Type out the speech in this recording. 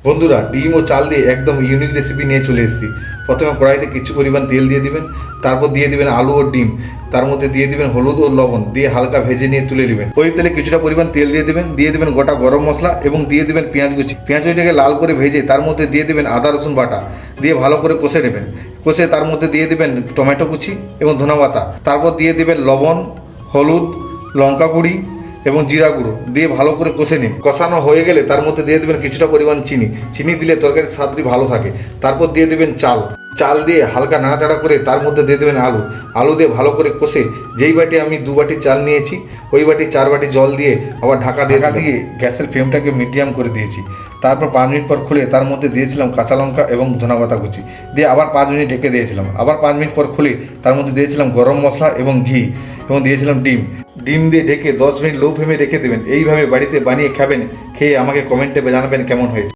বন্ধুরা, ডিম ও চাল দিয়ে একদম ইউনিক রেসিপি নিয়ে চলে এসেছি। প্রথমে কড়াইতে কিছু পরিমাণ তেল দিয়ে দিবেন, তারপর দিয়ে দিবেন আলু ও ডিম, তার মধ্যে দিয়ে দিবেন হলুদ ও লবণ, দিয়ে হালকা ভেজে নিয়ে তুলে নেবেন। ওই তেলে কিছুটা পরিমাণ তেল দিয়ে দিবেন গোটা গরম মশলা এবং দিয়ে দিবেন পেঁয়াজ কুচি। পেঁয়াজ কুচিটাকে লাল করে ভেজে তার মধ্যে দিয়ে দিবেন আদা রসুন বাটা, দিয়ে ভালো করে কষে নেবেন। কষে তার মধ্যে দিয়ে দিবেন টমেটো কুচি এবং ধনে পাতা, তারপর দিয়ে দিবেন লবণ, হলুদ, লঙ্কা গুঁড়ি এবং জিরা গুঁড়ো, দিয়ে ভালো করে কষে নিন। কষানো হয়ে গেলে তার মধ্যে দিয়ে দেবেন কিছুটা পরিমাণ চিনি দিলে তরকারির স্বাদটি ভালো থাকে। তারপর দিয়ে দেবেন চাল দিয়ে হালকা নাড়াচাড়া করে তার মধ্যে দিয়ে দেবেন আলু দিয়ে ভালো করে কষে যেই বাটি আমি 2 বাটি চাল নিয়েছি ওই বাটি 4 বাটি জল দিয়ে আবার ঢাকা দিয়ে গ্যাসের ফ্লেমটাকে মিডিয়াম করে দিয়েছি। তারপর 5 মিনিট পর খুলে তার মধ্যে দিয়েছিলাম কাঁচা লঙ্কা এবং ধনে পাতা কুচি, দিয়ে আবার 5 মিনিট ঢেকে দিয়েছিলাম। আবার 5 মিনিট পর খুলে তার মধ্যে দিয়েছিলাম গরম মশলা এবং ঘি এবং দিয়েছিলাম ডিম দিয়ে ঢেকে 10 মিনিট লো ফ্লেমে রেখে দেবেন। এইভাবে বাড়িতে বানিয়ে খাবেন, খেয়ে আমাকে কমেন্টে জানাবেন কেমন হয়েছে।